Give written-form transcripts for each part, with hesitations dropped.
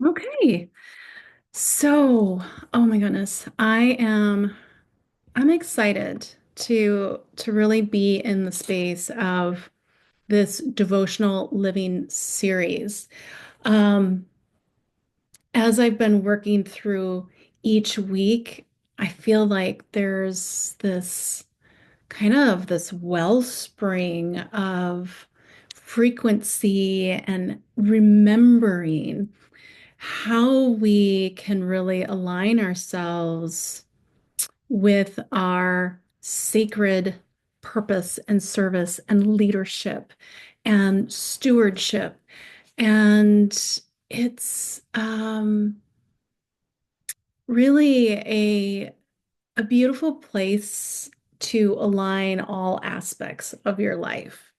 Okay. So, oh my goodness, I'm excited to really be in the space of this devotional living series. Um, as I've been working through each week, I feel like there's this wellspring of frequency and remembering how we can really align ourselves with our sacred purpose and service and leadership and stewardship. And it's really a beautiful place to align all aspects of your life.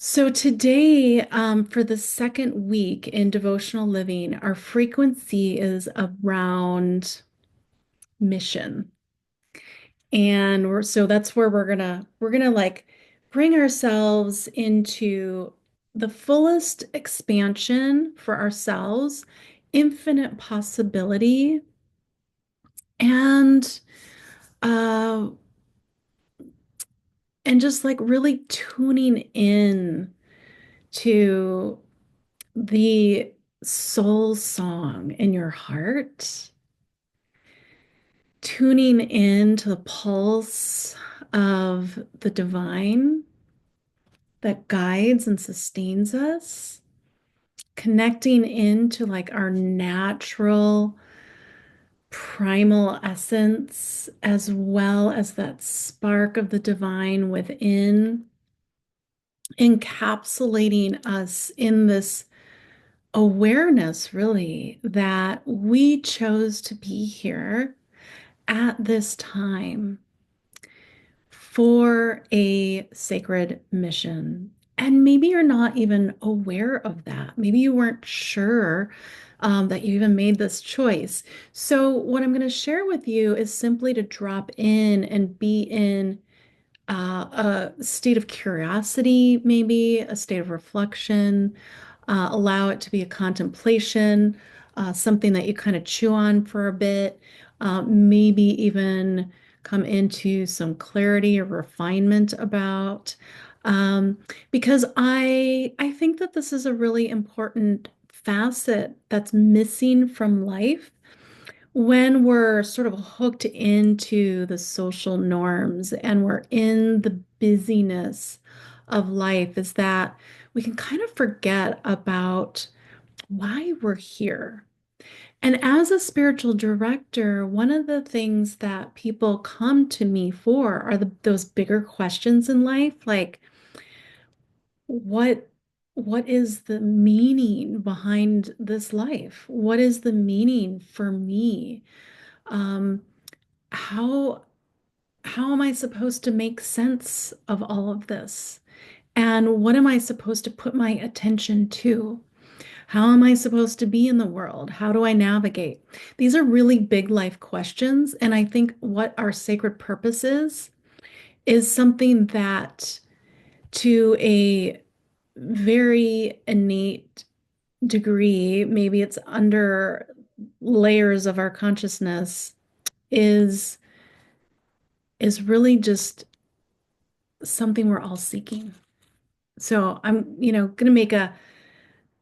So today, for the second week in devotional living, our frequency is around mission. And so that's where we're gonna like bring ourselves into the fullest expansion for ourselves, infinite possibility, and uh and just like really tuning in to the soul song in your heart, tuning in to the pulse of the divine that guides and sustains us, connecting into like our natural primal essence, as well as that spark of the divine within, encapsulating us in this awareness, really, that we chose to be here at this time for a sacred mission. And maybe you're not even aware of that. Maybe you weren't sure that you even made this choice. So, what I'm going to share with you is simply to drop in and be in a state of curiosity, maybe a state of reflection, allow it to be a contemplation, something that you kind of chew on for a bit, maybe even come into some clarity or refinement about. Um, because I think that this is a really important facet that's missing from life when we're sort of hooked into the social norms and we're in the busyness of life, is that we can kind of forget about why we're here. And as a spiritual director, one of the things that people come to me for are those bigger questions in life, like what what is the meaning behind this life? What is the meaning for me? Um, how how am I supposed to make sense of all of this? And what am I supposed to put my attention to? How am I supposed to be in the world? How do I navigate? These are really big life questions. And I think what our sacred purpose is something that, to a very innate degree, maybe it's under layers of our consciousness, is is really just something we're all seeking. So I'm going to make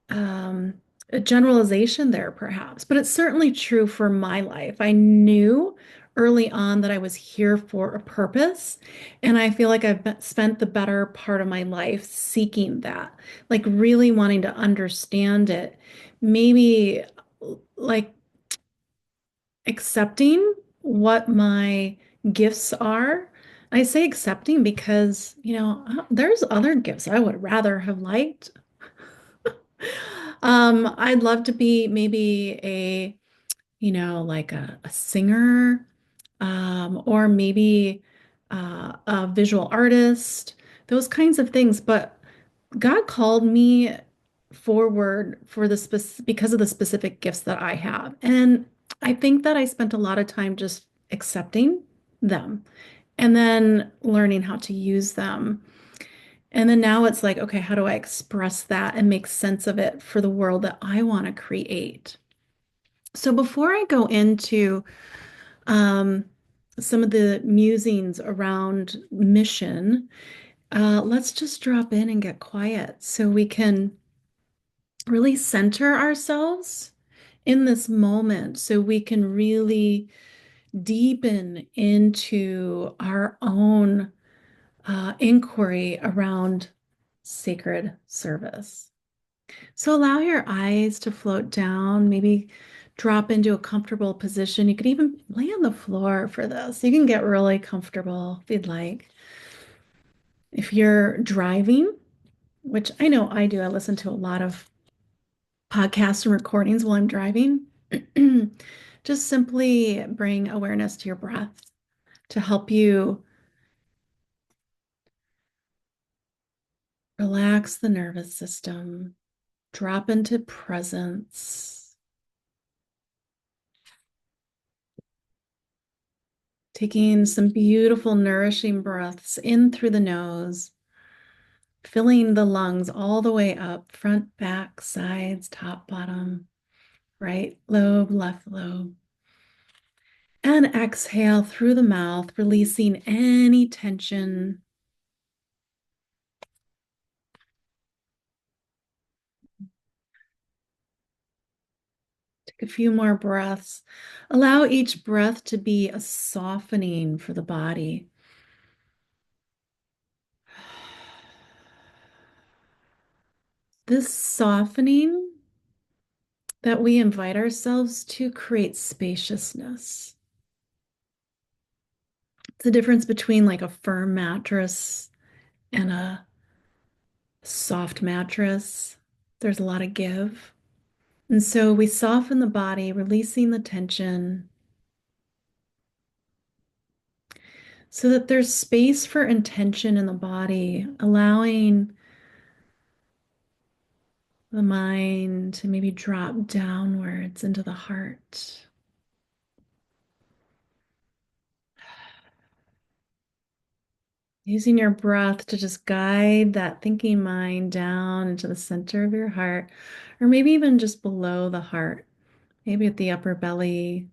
um, a generalization there, perhaps, but it's certainly true for my life. I knew early on that I was here for a purpose, and I feel like spent the better part of my life seeking that, like really wanting to understand it. Maybe like accepting what my gifts are. I say accepting because, there's other gifts I would rather have liked. I'd love to be maybe like a singer, or maybe a visual artist, those kinds of things. But God called me forward for because of the specific gifts that I have. And I think that I spent a lot of time just accepting them and then learning how to use them. And then now it's like, okay, how do I express that and make sense of it for the world that I want to create? So before I go into um, some of the musings around mission, let's just drop in and get quiet so we can really center ourselves in this moment so we can really deepen into our own inquiry around sacred service. So allow your eyes to float down, maybe drop into a comfortable position. You could even lay on the floor for this. You can get really comfortable if you'd like. If you're driving, which I know I do, I listen to a lot of podcasts and recordings while I'm driving. Just simply bring awareness to your breath to help you relax the nervous system, drop into presence, taking some beautiful, nourishing breaths in through the nose, filling the lungs all the way up, front, back, sides, top, bottom, right lobe, left lobe. And exhale through the mouth, releasing any tension. Take a few more breaths. Allow each breath to be a softening for the body. This softening that we invite ourselves to create spaciousness. It's the difference between like a firm mattress and a soft mattress. There's a lot of give. And so we soften the body, releasing the tension so that there's space for intention in the body, allowing the mind to maybe drop downwards into the heart. Using your breath to just guide that thinking mind down into the center of your heart, or maybe even just below the heart, maybe at the upper belly,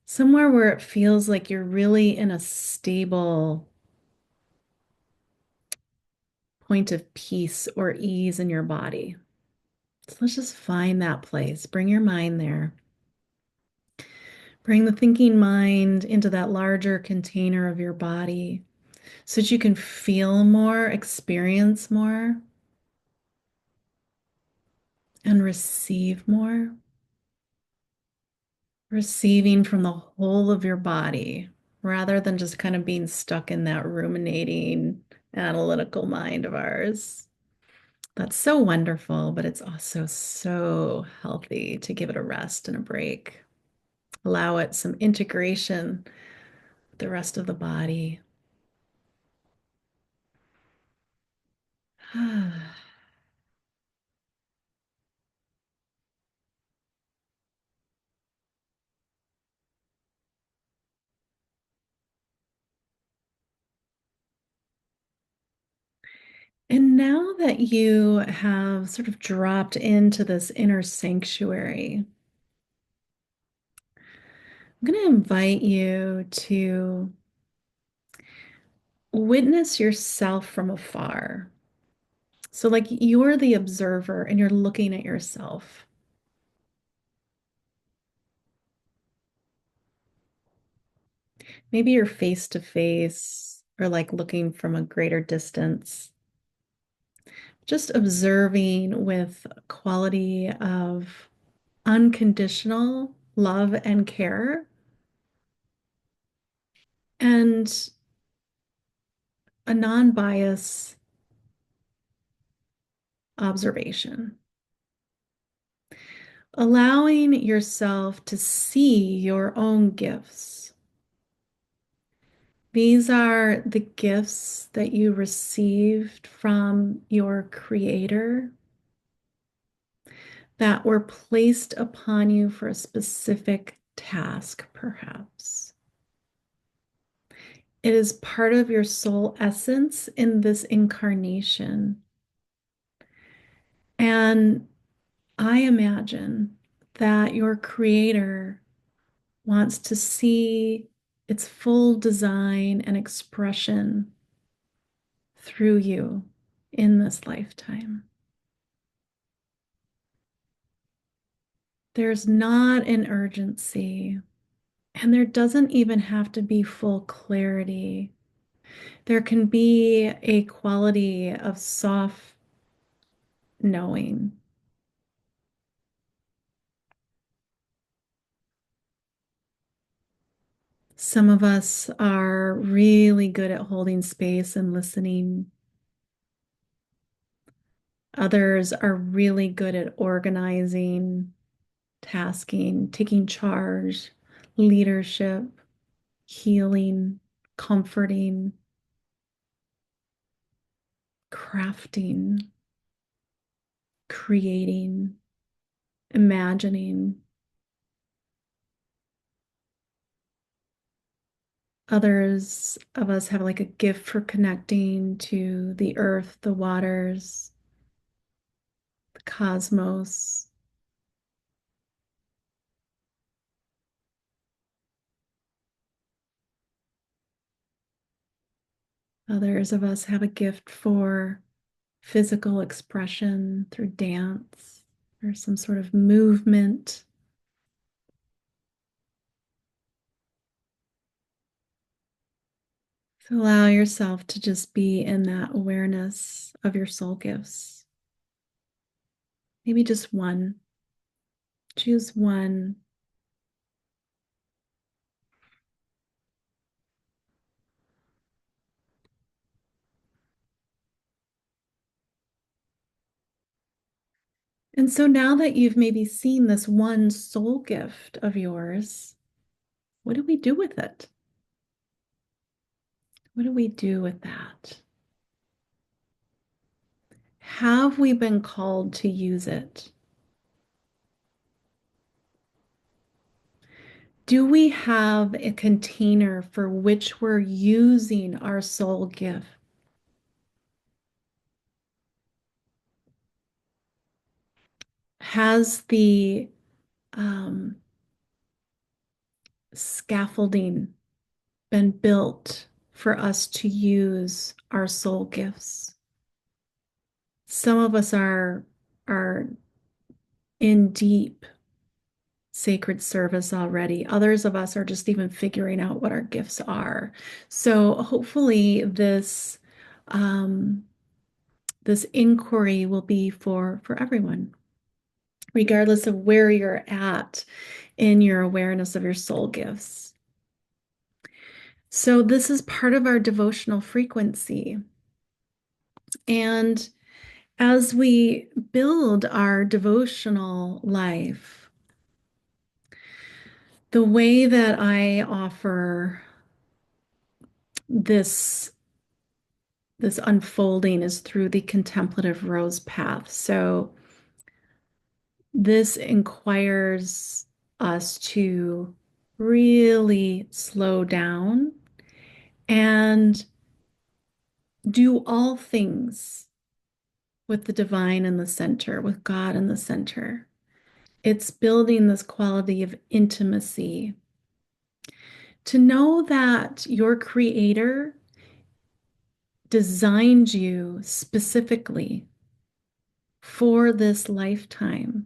somewhere where it feels like you're really in a stable point of peace or ease in your body. So let's just find that place. Bring your mind there. Bring the thinking mind into that larger container of your body so that you can feel more, experience more, and receive more. Receiving from the whole of your body rather than just kind of being stuck in that ruminating, analytical mind of ours. That's so wonderful, but it's also so healthy to give it a rest and a break. Allow it some integration with the rest of the body. And now that you have sort of dropped into this inner sanctuary, I'm going to invite you to witness yourself from afar. So, like you're the observer and you're looking at yourself. Maybe you're face to face or like looking from a greater distance. Just observing with quality of unconditional love and care and a non-bias observation. Allowing yourself to see your own gifts. These are the gifts that you received from your Creator that were placed upon you for a specific task, perhaps. It is part of your soul essence in this incarnation. And I imagine that your creator wants to see its full design and expression through you in this lifetime. There's not an urgency, and there doesn't even have to be full clarity. There can be a quality of soft knowing. Some of us are really good at holding space and listening. Others are really good at organizing, tasking, taking charge, leadership, healing, comforting, crafting, creating, imagining. Others of us have like a gift for connecting to the earth, the waters, the cosmos. Others of us have a gift for physical expression through dance or some sort of movement. So allow yourself to just be in that awareness of your soul gifts. Maybe just one. Choose one. And so now that you've maybe seen this one soul gift of yours, what do we do with it? What do we do with that? Have we been called to use it? Do we have a container for which we're using our soul gift? Has the um, scaffolding been built for us to use our soul gifts? Some of us are in deep sacred service already. Others of us are just even figuring out what our gifts are. So hopefully um, this inquiry will be for everyone, regardless of where you're at in your awareness of your soul gifts. So this is part of our devotional frequency. And as we build our devotional life, the way that I offer this this unfolding is through the Contemplative Rose Path. So this inquires us to really slow down and do all things with the divine in the center, with God in the center. It's building this quality of intimacy to know that your creator designed you specifically for this lifetime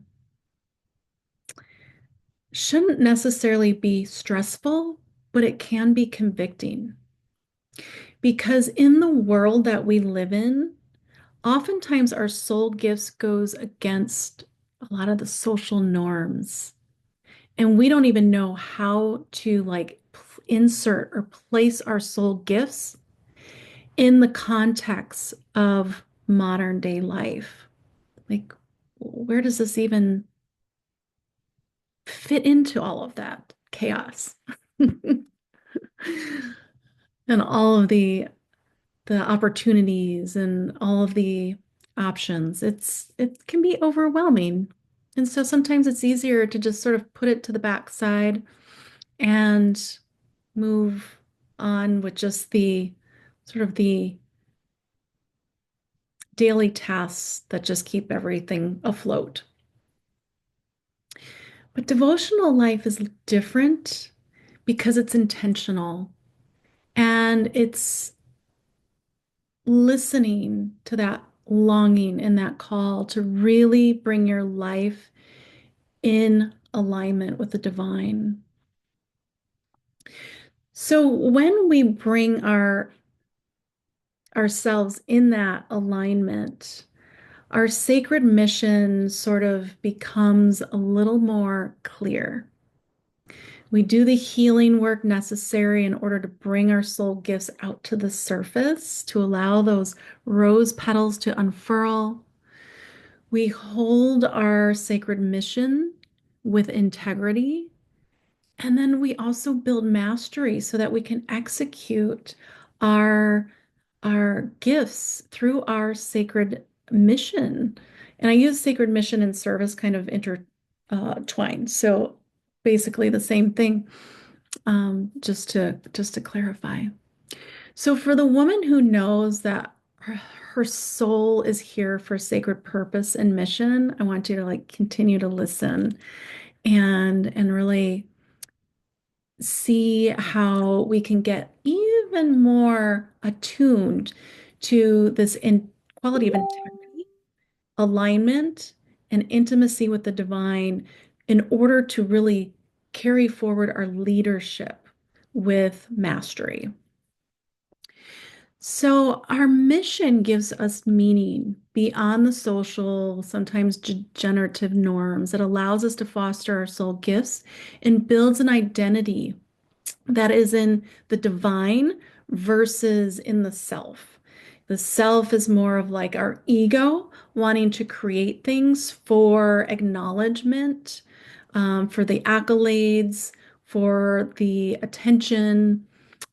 shouldn't necessarily be stressful, but it can be convicting. Because in the world that we live in, oftentimes our soul gifts goes against a lot of the social norms. And we don't even know how to like insert or place our soul gifts in the context of modern day life. Like, where does this even fit into all of that chaos? And all of the opportunities and all of the options. It can be overwhelming. And so sometimes it's easier to just sort of put it to the backside and move on with just the sort of the daily tasks that just keep everything afloat. But devotional life is different because it's intentional and it's listening to that longing and that call to really bring your life in alignment with the divine. So when we bring ourselves in that alignment, our sacred mission sort of becomes a little more clear. We do the healing work necessary in order to bring our soul gifts out to the surface, to allow those rose petals to unfurl. We hold our sacred mission with integrity. And then we also build mastery so that we can execute our, our gifts through our sacred mission. And I use sacred mission and service kind of intertwined. So basically the same thing, just to clarify. So for the woman who knows that her soul is here for sacred purpose and mission, I want you to like continue to listen and really see how we can get even more attuned to this in quality of integrity, alignment, and intimacy with the divine in order to really carry forward our leadership with mastery. So, our mission gives us meaning beyond the social, sometimes generative norms. It allows us to foster our soul gifts and builds an identity that is in the divine versus in the self. The self is more of like our ego wanting to create things for acknowledgement, for the accolades, for the attention.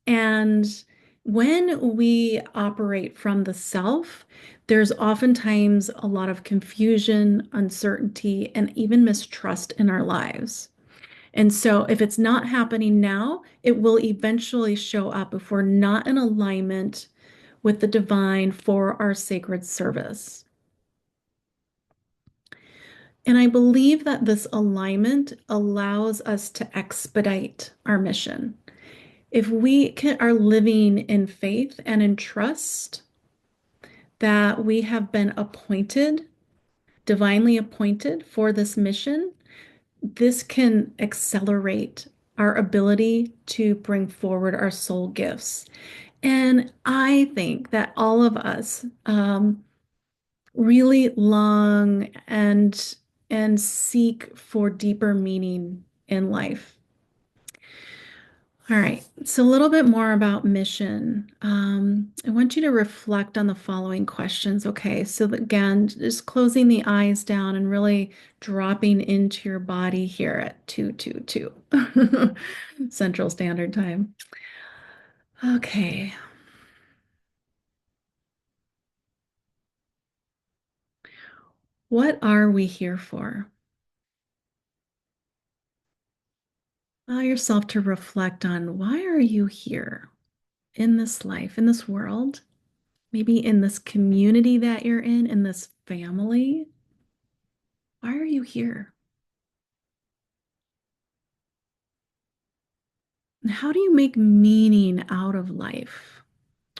And when we operate from the self, there's oftentimes a lot of confusion, uncertainty, and even mistrust in our lives. And so, if it's not happening now, it will eventually show up if we're not in alignment with the divine for our sacred service. And I believe that this alignment allows us to expedite our mission. If are living in faith and in trust that we have been appointed, divinely appointed for this mission, this can accelerate our ability to bring forward our soul gifts. And I think that all of us really long and seek for deeper meaning in life. All right, so a little bit more about mission. I want you to reflect on the following questions. Okay, so again, just closing the eyes down and really dropping into your body here at 222 Central Standard Time. Okay, what are we here for? Allow yourself to reflect on why are you here in this life, in this world, maybe in this community that you're in this family. Why are you here? And how do you make meaning out of life?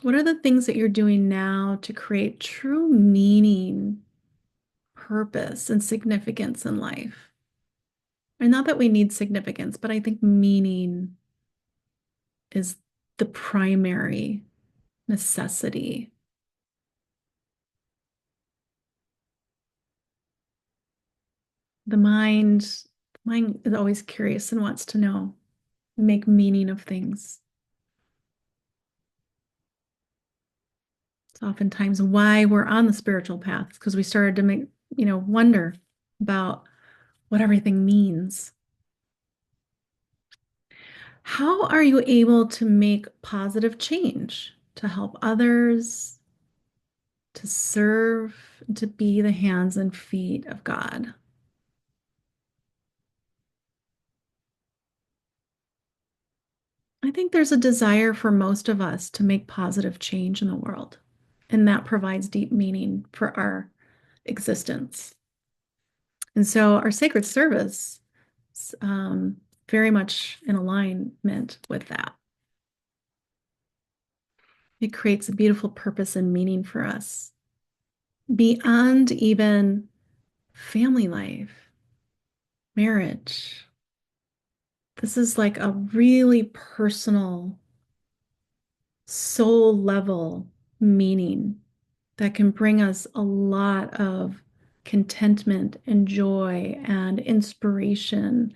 What are the things that you're doing now to create true meaning, purpose, and significance in life? And not that we need significance, but I think meaning is the primary necessity. The mind is always curious and wants to know, make meaning of things. It's oftentimes why we're on the spiritual path, because we started to make, wonder about what everything means. How are you able to make positive change to help others, to serve, to be the hands and feet of God? I I think there's a desire for most of us to make positive change in the world, and that provides deep meaning for our existence. And so our sacred service is very much in alignment with that. It creates a beautiful purpose and meaning for us beyond even family life, marriage. This is like a really personal, soul level meaning that can bring us a lot of contentment and joy and inspiration.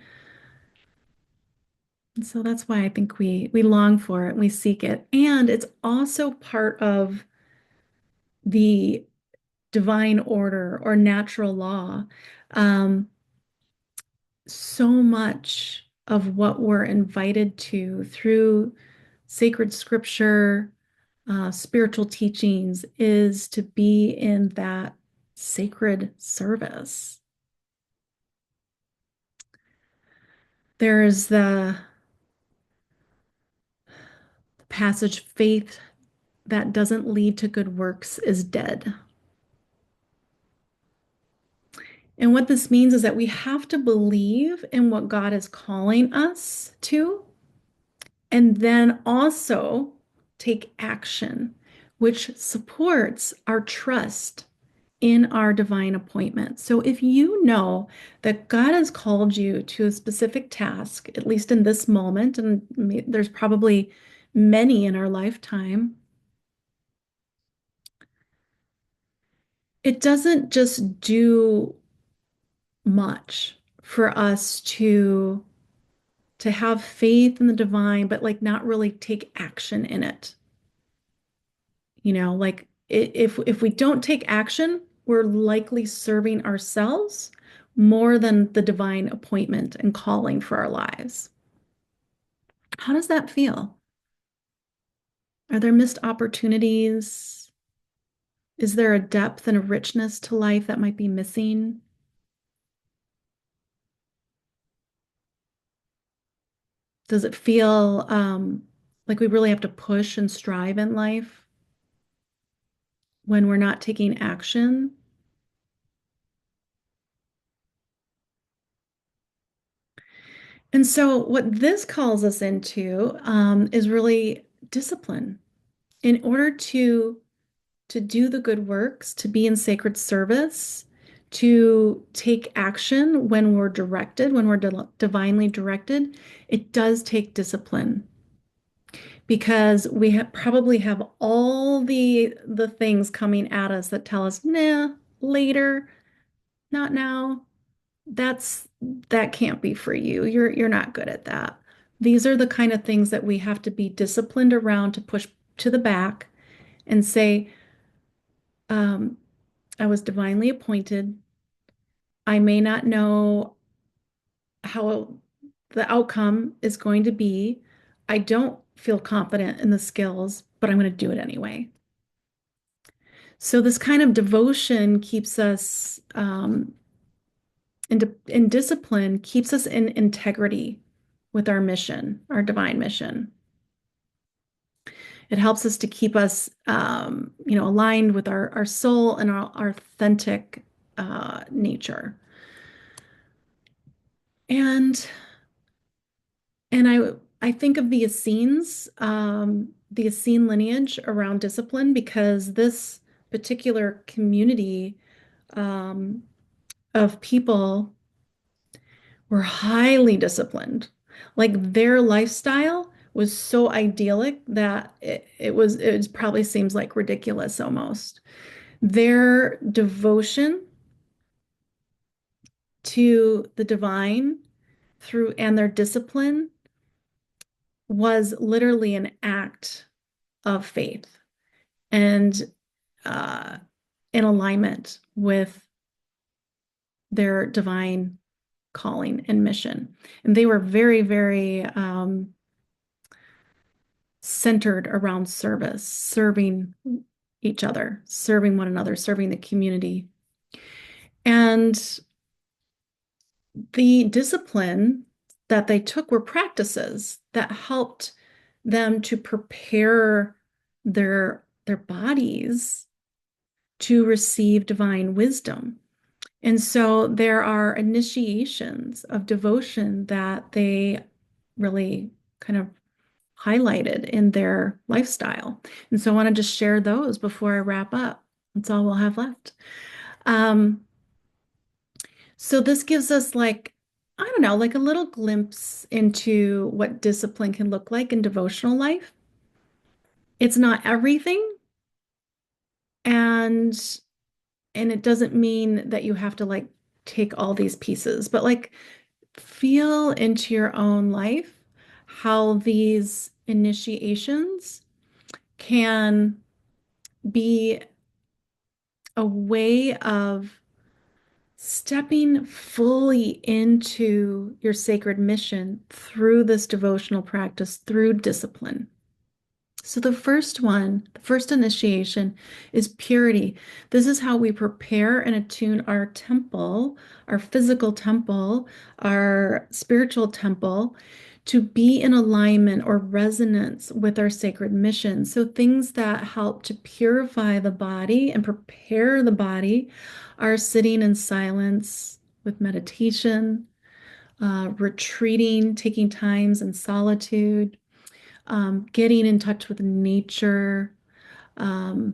And so that's why I think we long for it and we seek it. And it's also part of the divine order or natural law. Um, so much of what we're invited to through sacred scripture, spiritual teachings, is to be in that sacred service. There is the passage, faith that doesn't lead to good works is dead. And what this means is that we have to believe in what God is calling us to, and then also take action, which supports our trust in our divine appointment. So if you know that God has called you to a specific task, at least in this moment, and there's probably many in our lifetime, it doesn't just do much for us to have faith in the divine, but like not really take action in it. Like if we don't take action, we're likely serving ourselves more than the divine appointment and calling for our lives. How does that feel? Are there missed opportunities? Is there a depth and a richness to life that might be missing? Does it feel like we really have to push and strive in life when we're not taking action? And so, what this calls us into is really discipline. In order to do the good works, to be in sacred service, to take action when we're directed, when we're divinely directed, it does take discipline because we probably have all the things coming at us that tell us, nah, later, not now. That's that can't be for you. You're not good at that. These are the kind of things that we have to be disciplined around to push to the back and say, um, I was divinely appointed. I may not know how the outcome is going to be. I don't feel confident in the skills, but I'm going to do it anyway. So this kind of devotion keeps us in discipline, keeps us in integrity with our mission, our divine mission. It helps us to keep us, aligned with our soul and our authentic nature. And I think of the the Essene lineage around discipline because this particular community um, of people were highly disciplined. Like their lifestyle was so idyllic that it probably seems like ridiculous almost. Their devotion to the divine through and their discipline was literally an act of faith and uh, in alignment with their divine calling and mission. And they were very, very centered around service, serving each other, serving one another, serving the community. And the discipline that they took were practices that helped them to prepare their bodies to receive divine wisdom. And so there are initiations of devotion that they really kind of highlighted in their lifestyle. And so I want to just share those before I wrap up. That's all we'll have left. Um, so this gives us like, I don't know, like a little glimpse into what discipline can look like in devotional life. It's not everything, and it doesn't mean that you have to like take all these pieces, but like feel into your own life how these initiations can be a way of stepping fully into your sacred mission through this devotional practice, through discipline. So, the first one, the first initiation is purity. This is how we prepare and attune our temple, our physical temple, our spiritual temple to be in alignment or resonance with our sacred mission. So, things that help to purify the body and prepare the body are sitting in silence with meditation, retreating, taking times in solitude, getting in touch with nature, um,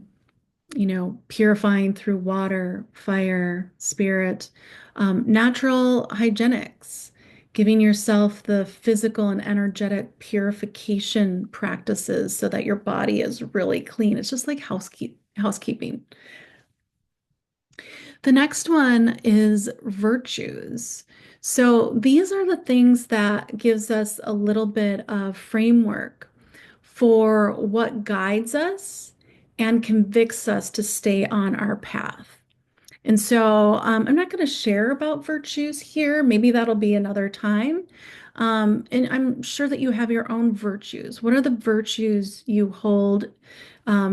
purifying through water, fire, spirit, natural hygienics, giving yourself the physical and energetic purification practices so that your body is really clean. It's just like housekeeping. The next one is virtues. So these are the things that gives us a little bit of framework for what guides us and convicts us to stay on our path. And so I'm not going to share about virtues here. Maybe that'll be another time. And I'm sure that you have your own virtues. What are the virtues you hold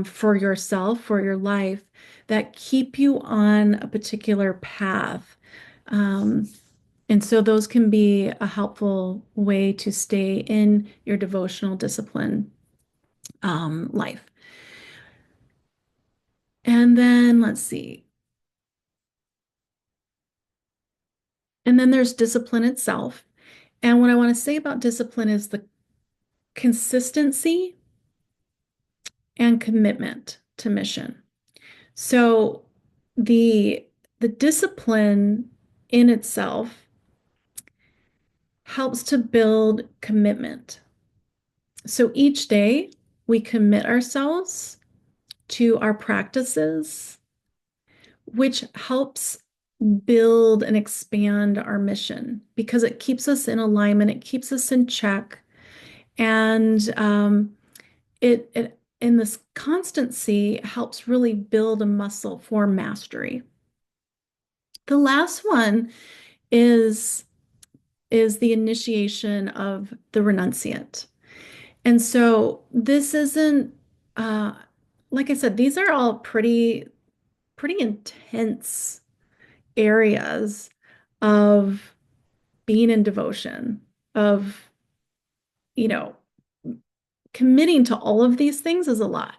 for yourself, for your life, that keep you on a particular path? Um, and so those can be a helpful way to stay in your devotional discipline life. And then let's see. And then there's discipline itself. And what I want to say about discipline is the consistency and commitment to mission. So the the discipline in itself helps to build commitment. So each day we commit ourselves to our practices, which helps build and expand our mission because it keeps us in alignment, it keeps us in check, and it in this constancy helps really build a muscle for mastery. The last one is the initiation of the renunciate. And so this isn't uh, like I said, these are all pretty intense areas of being in devotion, of, you know, committing to all of these things is a lot.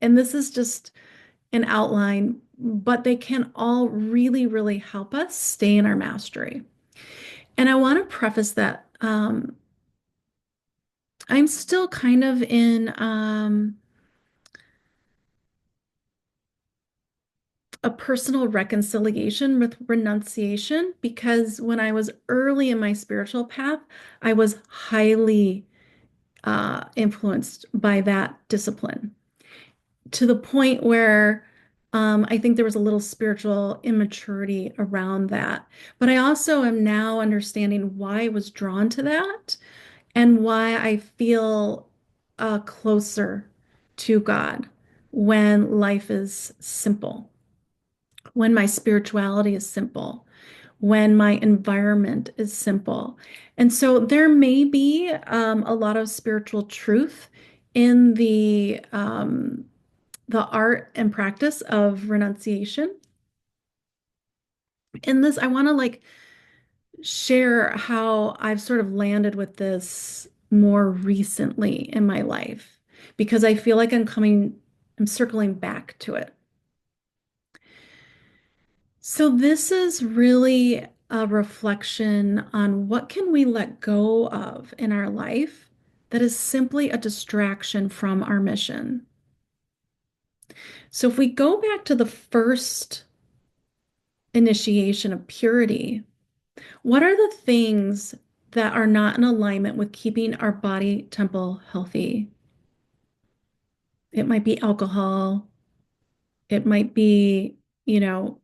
And this is just an outline, but they can all really, really help us stay in our mastery. And I want to preface that I'm still kind of in a personal reconciliation with renunciation because when I was early in my spiritual path, I was highly influenced by that discipline to the point where I think there was a little spiritual immaturity around that. But I also am now understanding why I was drawn to that and why I feel closer to God when life is simple, when my spirituality is simple, when my environment is simple. And so there may be a lot of spiritual truth in the art and practice of renunciation. In this, I want to like share how I've sort of landed with this more recently in my life because I feel like I'm circling back to it. So this is really a reflection on what can we let go of in our life that is simply a distraction from our mission. So if we go back to the first initiation of purity, what are the things that are not in alignment with keeping our body temple healthy? It might be alcohol. It might be, you know,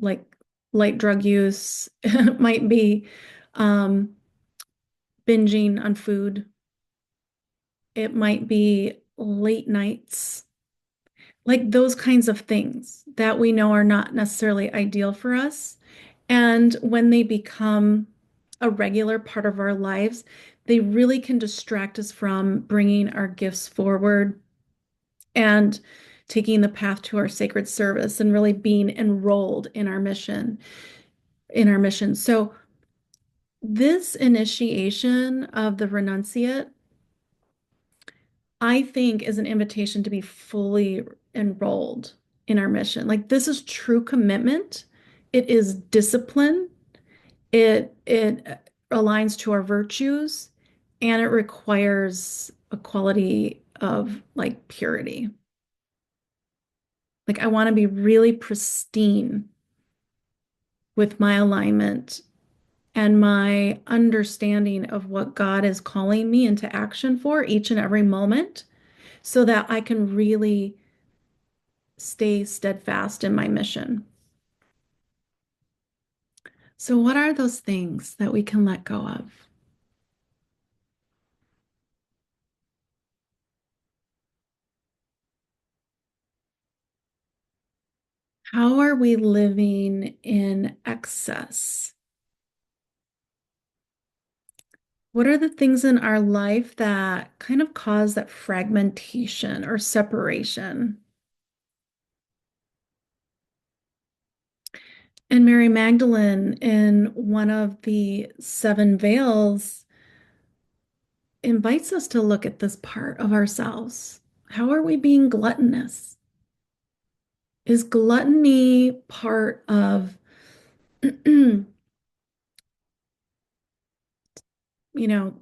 like light drug use. It might be um, binging on food. It might be late nights, like those kinds of things that we know are not necessarily ideal for us. And when they become a regular part of our lives, they really can distract us from bringing our gifts forward and taking the path to our sacred service and really being enrolled in our mission. So this initiation of the renunciate, I think, is an invitation to be fully enrolled in our mission. Like this is true commitment. It is discipline. It aligns to our virtues, and it requires a quality of like purity. Like I want to be really pristine with my alignment and my understanding of what God is calling me into action for each and every moment so that I can really stay steadfast in my mission. So, what are those things that we can let go of? How are we living in excess? What are the things in our life that kind of cause that fragmentation or separation? And Mary Magdalene, in one of the seven veils, invites us to look at this part of ourselves. How are we being gluttonous? Is gluttony part of, you know,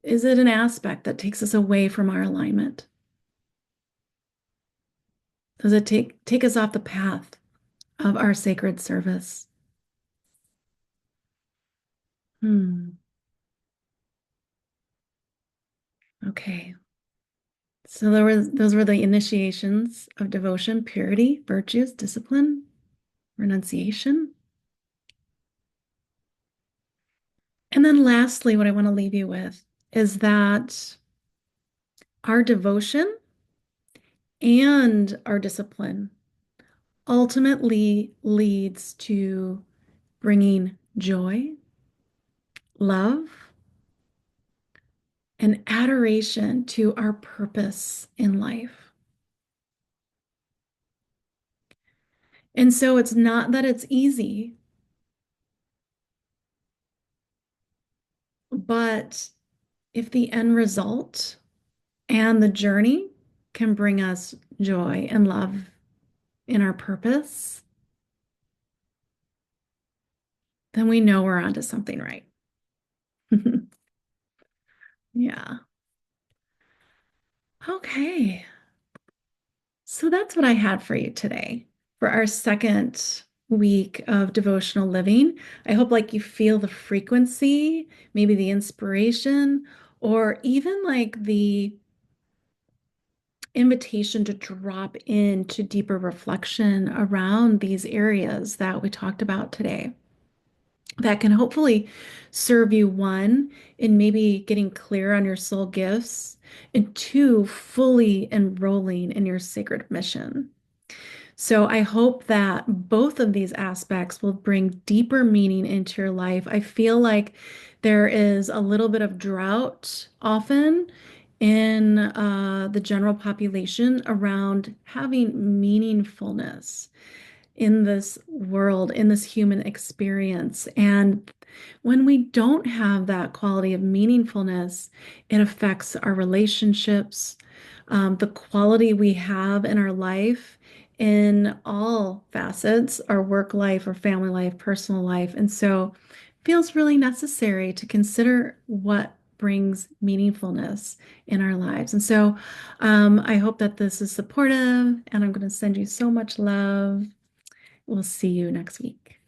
is it an aspect that takes us away from our alignment? Does it take us off the path of our sacred service? Hmm. Okay. So those were the initiations of devotion, purity, virtues, discipline, renunciation. And then lastly, what I want to leave you with is that our devotion and our discipline ultimately leads to bringing joy, love, and adoration to our purpose in life. And so it's not that it's easy, but if the end result and the journey can bring us joy and love in our purpose, then we know we're onto something right. Yeah. Okay. So that's what I had for you today for our second week of devotional living. I hope like you feel the frequency, maybe the inspiration, or even like the invitation to drop into deeper reflection around these areas that we talked about today that can hopefully serve you, one, in maybe getting clear on your soul gifts, and two, fully enrolling in your sacred mission. So I hope that both of these aspects will bring deeper meaning into your life. I feel like there is a little bit of drought often in the general population around having meaningfulness. in this world, in this human experience. And when we don't have that quality of meaningfulness, it affects our relationships, the quality we have in our life in all facets, our work life, our family life, personal life. And so it feels really necessary to consider what brings meaningfulness in our lives. And so I hope that this is supportive, and I'm going to send you so much love. We'll see you next week.